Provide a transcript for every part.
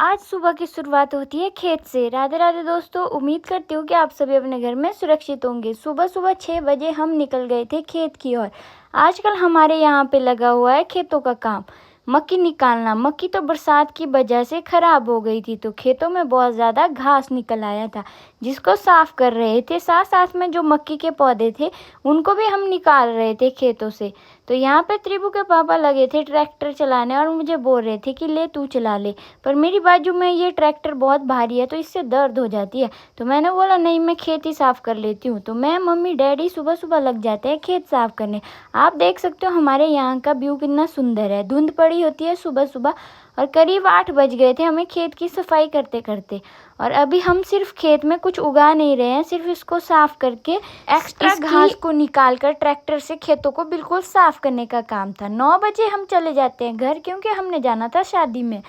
आज सुबह की शुरुआत होती है खेत से। राधे राधे दोस्तों, उम्मीद करती हूँ कि आप सभी अपने घर में सुरक्षित होंगे। सुबह सुबह 6 बजे हम निकल गए थे खेत की ओर। आजकल हमारे यहाँ पे लगा हुआ है खेतों का काम, मक्की निकालना। मक्की तो बरसात की वजह से खराब हो गई थी, तो खेतों में बहुत ज़्यादा घास निकल आया था, जिसको साफ कर रहे थे। साथ साथ में जो मक्की के पौधे थे उनको भी हम निकाल रहे थे खेतों से। तो यहाँ पे त्रिभु के पापा लगे थे ट्रैक्टर चलाने और मुझे बोल रहे थे कि ले तू चला ले, पर मेरी बाजू में ये ट्रैक्टर बहुत भारी है तो इससे दर्द हो जाती है। तो मैंने बोला नहीं, मैं खेत ही साफ़ कर लेती हूँ। तो मैं, मम्मी, डैडी सुबह सुबह लग जाते हैं खेत साफ़ करने। आप देख सकते हो हमारे यहाँ का व्यू कितना सुंदर है। धुंध पड़ी होती है सुबह सुबह और करीब 8 बज गए थे हमें खेत की सफाई करते करते। और अभी हम सिर्फ खेत में कुछ उगा नहीं रहे हैं, सिर्फ इसको साफ करके एक्स्ट्रा घास को निकाल कर ट्रैक्टर से खेतों को बिल्कुल साफ करने का काम था। 9 बजे हम चले जाते हैं घर, क्योंकि हमने जाना था शादी में।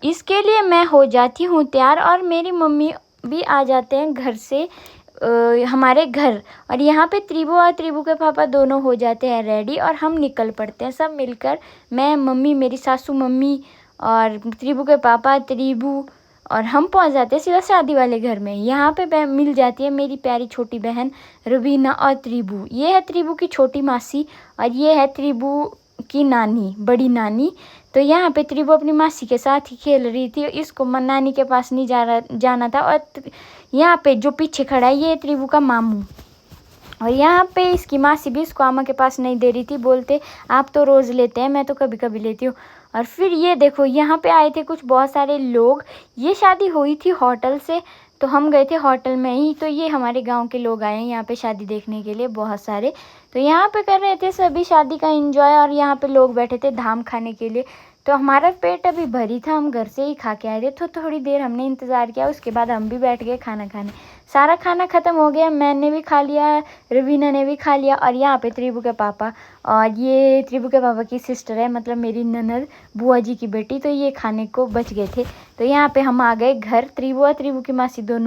इसके लिए मैं हो जाती हूँ तैयार और मेरी मम्मी भी आ जाते हैं घर से हमारे घर। और यहाँ पे त्रिभु और त्रिभु के पापा दोनों हो जाते हैं रेडी और हम निकल पड़ते हैं सब मिलकर। मैं, मम्मी, मेरी सासू मम्मी और त्रिभु के पापा, त्रिभु, और हम पहुँच जाते हैं सीधा शादी वाले घर में। यहाँ पे मिल जाती है मेरी प्यारी छोटी बहन रवीना और त्रिभु। ये है त्रिभु की छोटी मासी और ये है त्रिभु की नानी, बड़ी नानी। तो यहाँ पे त्रिभु अपनी मासी के साथ ही खेल रही थी। इसको नानी के पास नहीं जाना था। और यहाँ पे जो पीछे खड़ा है ये त्रिभु का मामू। और यहाँ पे इसकी मासी भी इसको आमा के पास नहीं दे रही थी, बोलते आप तो रोज़ लेते हैं, मैं तो कभी कभी लेती हूँ। और फिर ये देखो यहाँ पे आए थे कुछ बहुत सारे लोग। ये शादी हुई थी होटल से, तो हम गए थे होटल में ही। तो ये हमारे गांव के लोग आए हैं यहाँ पे शादी देखने के लिए, बहुत सारे। तो यहाँ पे कर रहे थे सभी शादी का एंजॉय और यहाँ पे लोग बैठे थे धाम खाने के लिए। तो हमारा पेट अभी भरी था, हम घर से ही खा के आए थे। तो थोड़ी देर हमने इंतज़ार किया, उसके बाद हम भी बैठ गए खाना खाने। सारा खाना ख़त्म हो गया, मैंने भी खा लिया, रवीना ने भी खा लिया। और यहाँ पे त्रिभु के पापा, और ये त्रिभु के पापा की सिस्टर है, मतलब मेरी ननद, बुआ जी की बेटी। तो ये खाने को बच गए थे। तो यहाँ पे हम आ गए घर। त्रिभु और त्रिभु की मासी दोनों